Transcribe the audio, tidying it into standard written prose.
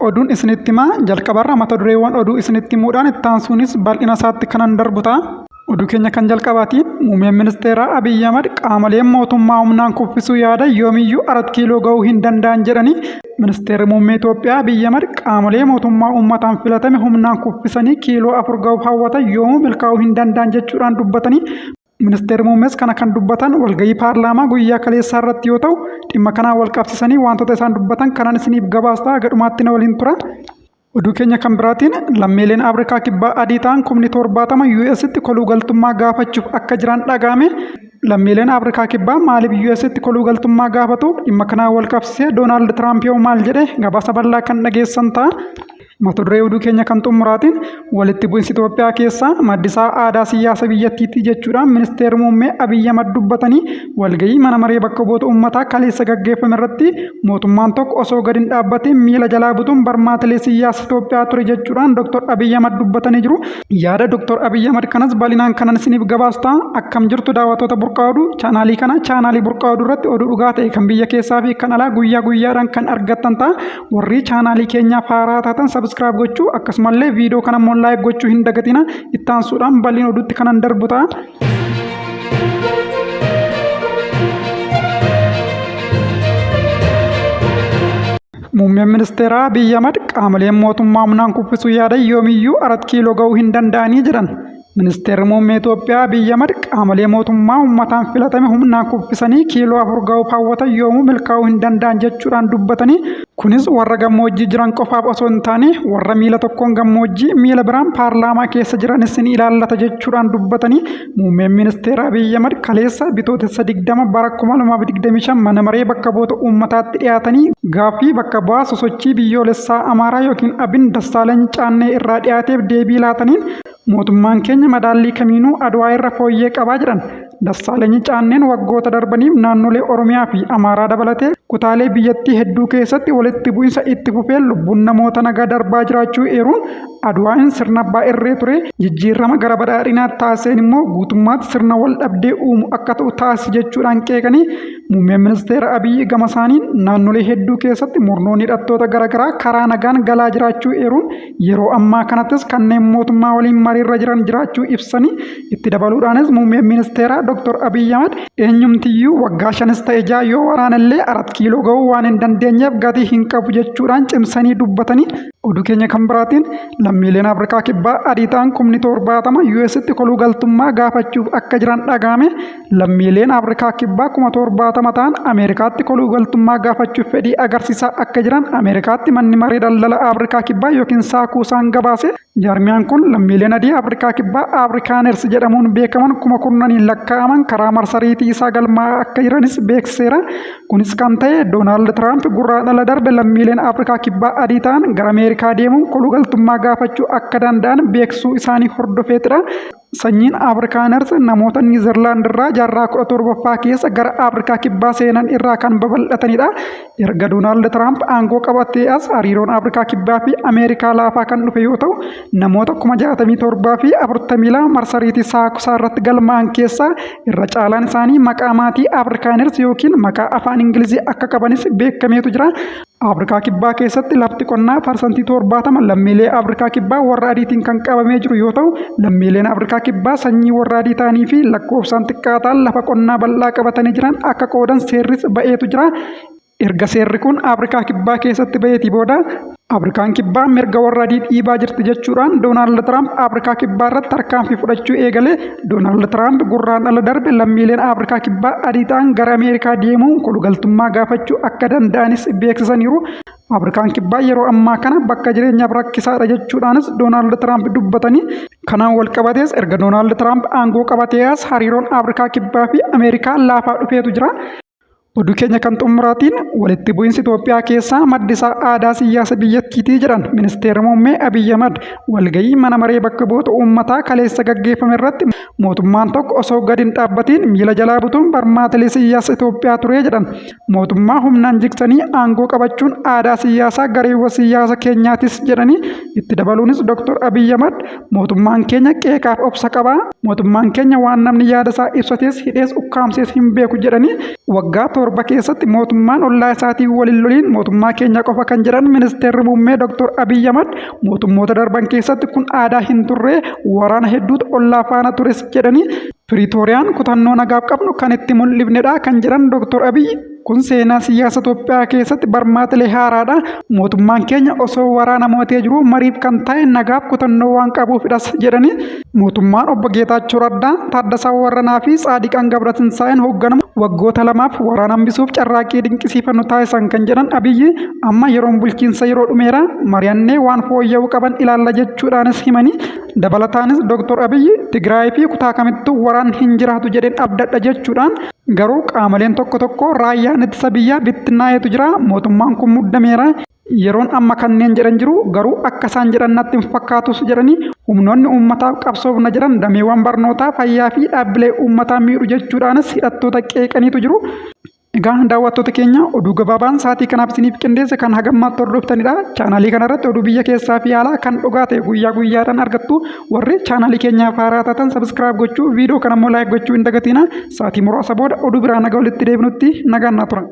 oduun isinitti himaa jalqabarra mata dureewwan oduu isinitti himuudhaan itti aansuunis bal'ina isaatti kanan darbu ta'a. Oduu keenya kan jalqabaatiin muummeen ministeeraa Abiyyi Ahmad qaamoleen mootummaa humnaan kuffisuu yaada yoomiyyuu 4 kiiloo ga'uu hin danda'an jedhanii ministeerri muummee Itoophiyaa Abiyyi Ahmad qaamolee mootummaa uummataan filatame humnaan kuffisanii kiiloo 4 ga'uuf hawwatan yoomuu milkaa'uu hin danda'an jechuudhaan dubbatanii ministeerri muummees kana kan dubbatan walgahii paarlaamaa guyyaa kaleessaa irratti yoo ta'u dhimma kanaan wal qabsiisanii wantoota isaan dubbatan kanan isiniif gabaastaa gadhumaatti na waliin tura. Oduu keenya kan biraatiin lammiileen Afrikaa kibbaa adii ta'an 70,000 US'tti koluu galtummaa gaafachuuf akka jiran dhaga'ame. Lammiileen Afrikaa kibbaa maaliif US'tti koluu galtummaa gaafatu? Dhimma kanaan wal qabsiisee Doonaald Tiraamp yoo maal jedhe gabaasa bal'aa kan dhageessan ta'a. Mata duree oduu keenya kan xumuraatiin walitti bu'insi Itoophiyaa keessaa maddisaa aadaa siyaasa biyyattiitti jechuudhaan ministeerri muummee Abiyyi Ahmad dubbatanii walgahii mana maree bakka bu'oota uummataa kaleessa gaggeeffame irratti mootummaan tokko osoo gadi hin dhaabbatiin miila jalaa butuun barmaatilee siyaasa Itoophiyaa ture jechuudhaan Dr. Abiyyi Ahmad dubbatanii jiru. Yaada Dr. Abiyyi Ahmad kanas bal'inaan kanan isiniif gabaastaa. Akkam jirtu daawwattoota burqaa oduu chaanaalii kana chaanaalii burqaa oduu irratti oduu dhugaa ta'e kan biyya keessaa fi kan alaa guyyaa guyyaadhaan kan argattan ta'a. Warri chaanaalii keenyaaf haaraa taatan subscribe gochuu akkasumallee viidiyoo kana immoo like gochuu hin dagatina. Itti aansuudhaan bal'ina oduutti kanan darbu ta'a. Muummeen ministeeraa Abiyyi Ahmad qaamoleen mootummaa humnaan kuffisuu yaadan yoomiyyuu 4 kiiloo ga'uu hin danda'anii jedhan. Ministeerri muummee Itoophiyaa Abiyyi Ahmad qaamolee mootummaa uummataan filatame humnaan kuffisanii kiiloo 4 ga'uuf hawwatan yoomuu milkaa'uu hin danda'an jechuudhaan dubbatanii kunis warra gammoojjii jiran qofaaf osoo hin taane warra miila tokkoon gammoojjii miila biraan paarlaamaa keessa jiranis ni ilaallata jechuudhaan dubbatanii muummeen ministeera Abiyyi Ahmad kaleessa bitootessa 20 bara 2025 mana maree bakka bu'oota uummataatti dhiyaatanii gaaffii bakka bu'aa sosochii biyyoolessaa Amaaraa yookiin Abin Dassaalany Caannee irraa dhiyaateef deebii laataniin mootummaan keenya madaallii kamiinuu Adwaa irra fooyyee qabaa jedhan. Dassaalany Caanneen waggoota darbaniif naannolee Oromiyaa fi Amaaraa dabalatee kutaalee biyyattii hedduu keessatti walitti bu'insa itti fufee lubbuun namoota nagaa darbaa jiraachuu eeruun Adwaan sirna abbaa irree ture jijjiirama gara badhaadhinaatti taasiseen immoo guutummaatti sirna wal dhabdee uumu akka ta'u taasise jechuudhaan qeeqanii muummeen ministeera Abiyyi gama isaaniin naannolee hedduu keessatti murnoonni hidhattoota garaagaraa karaa nagaan galaa jiraachuu eeruun yeroo ammaa kanattis kanneen mootummaa waliin mariirra jiran jiraachuu ibsanii itti dabaluudhaanis muummeen ministeeraa Dr. Abiyyi Ahmad eenyumtiyyuu waggaa 5 ta'e 6 yoo waraanallee 4 kiiloo ga'uu waan hin dandeenyeef gatii hin qabu jechuudhaan cimsanii dubbatanii oduu keenya kan biraatiin lammiileen Afrikaa kibbaa adii ta'an 70,000 US'tti koluu galtummaa gaafachuuf akka jiran dhaga'ame. Lammiileen Afrikaa kibbaa 70,000 ta'an Ameerikaatti koluu galtummaa gaafachuuf fedhii agarsiisaa akka jiran Ameerikaatti manni maree daldala Afrikaa kibbaa yookiin saakuu isaan gabaase. Jaarmiyaan kun lammiileen adii Afrikaa kibbaa Afrikaaners jedhamuun beekaman 10,000 lakkaa'aman karaa marsariitii isaa galmaa'aa akka jiranis beeksiseera. Kunis kan ta'e Doonaald Tiraamp gurraandhala darbe lammiileen Afrikaa kibbaa adii ta'an gara Ameerikaa deemuun koluu galtummaa gaafachuu akka danda'an beeksisuu isaanii hordofeetidha. Sanyiin Afrikaaners namoota Niizerlaand irraa jaarraa 17ffaa keessa gara Afrikaa kibbaa seenan irraa kan babal'atanidha. Erga Doonaald Tiraamp aangoo qabatee as hariiroon Afrikaa kibbaa fi Ameerikaa laafaa kan dhufe yoo ta'u namoota 67,000 fi 42 marsariitii saakusaa irratti galmaa'an keessaa irra caalaan isaanii maqaa maatii Afrikaaners yookiin maqaa afaan Ingilizii akka qabanis beekameetu jira. Afrikaa kibbaa keessatti lafti qonnaa parsantii 70 lammiilee Afrikaa kibbaa warra adiitiin kan qabamee jiru yoo ta'u lammiileen Afrikaa kibbaa sanyii warra adii ta'anii fi lakkoofsaan xiqqaa ta'an lafa qonnaa bal'aa qabatanii jiran akka qoodan seerris ba'eetu jira. Erga seerri kun Afrikaa kibbaa keessatti ba'eetii booda Afrikaan kibbaa mirga warra adii dhiibaa jirti jechuudhaan Doonaald Tiraamp Afrikaa kibbaa irratti tarkaanfii fudhachuu eegale. Doonaald Tiraamp gurraandhala darbe lammiileen Afrikaa kibbaa adii ta'an gara Ameerikaa deemuun koluu galtummaa gaafachuu akka danda'anis beeksisaniiru. Afrikaan kibbaa yeroo ammaa kana bakka jireenyaaf rakkisaadha jechuudhaanis Doonaald Tiraamp dubbatanii kanaan wal qabatees erga Doonaald Tiraamp aangoo qabatee as hariiroon Afrikaa kibbaa fi Ameerikaa laafaa dhufeetu jira. Oduu keenya kan xumuraatiin walitti bu'insi Itoophiyaa keessaa maddisaa aadaa siyaasa biyyattiitii jedhan ministeerri muummee Abiyyi Ahmad walgahii mana maree bakka bu'oota uummataa kaleessa gaggeeffame irratti mootummaan tokko osoo gadi hin dhaabbatiin miila jalaa butuun barmaatilee siyaasa Itoophiyaa ture jedhan. Mootummaa humnaan jigsanii aangoo qabachuun aadaa siyaasaa gareewwan siyaasa keenyaatis jedhanii itti dabaluunis Dr. Abiyyi Ahmad mootummaan keenya qeeqaaf obsa qabaa. Mootummaan keenya waan namni yaada isaa ibsatees hidhees ukkaamsees hin beeku jedhanii waggaa torba keessatti mootummaan ollaa isaatii waliin loliin mootummaa keenya qofa kan jedhan ministeerri muummee Dr. Abiy Ahmad mootummoota darban keessatti kun aadaa hin turre waraana hedduutu ollaa faana tures jedhanii Piriitooriyaan kutannoo nagaaf qabnu kan itti mul'ifnedha kan jedhan Dr. Abiy kun seenaa siyaasa Itoophiyaa keessatti barmaatilee haaraadha. Mootummaan keenya osoo waraana mootee jiru mariif kan ta'e nagaaf kutannoo waan qabuufidhas jedhanii mootummaan obbo Geetaachoo Raddaa, Taaddasaa Warranaa fi Tsaadiqaan Gabratinsaa'een hoogganamu waggoota lamaaf waraana hambisuuf carraaqqii dinqisiifannu taasisan kan jedhan Abiyyi amma yeroon bulchiinsa yeroo dhumeera mari'annee waan fooyya'uu qaban ilaalla jechuudhaanis himanii dabalataanis Dr. Abiyyi Tigraay fi kutaa kamittuu waraan hin jiraatu jedheen abdadha jechuudhaan garuu qaamoleen tokko raayyaan ittisa biyyaa bittinnaa'etu jira mootummaan kun muddameera yeroon amma kanneen jedhan jiru garuu akka isaan jedhan natti hin fakkaatus jedhanii humnoonni uummataaf qabsoofna jedhan dameewwan barnootaa fayyaa fi dhaabbilee uummataa miidhu jechuudhaanis hidhattoota qeeqaniitu jiru. Egaa daawwattoota keenya oduu gabaabaan sa'aatii kanaaf isiniif qindeesse kan hagammaatti hordoftanidha. Chaanaalii kanarratti oduu biyya keessaa fi alaa kan dhugaa ta'e guyyaa guyyaadhaan argattu warri chaanaalii keenyaaf haaraa taatan sabiskiraayib gochuu viidiyoo kanammoo laayik gochuu hin dagatina. Sa'aatii muraasa booda oduu biraa nagaa walitti deebinutti nagaan naa tura.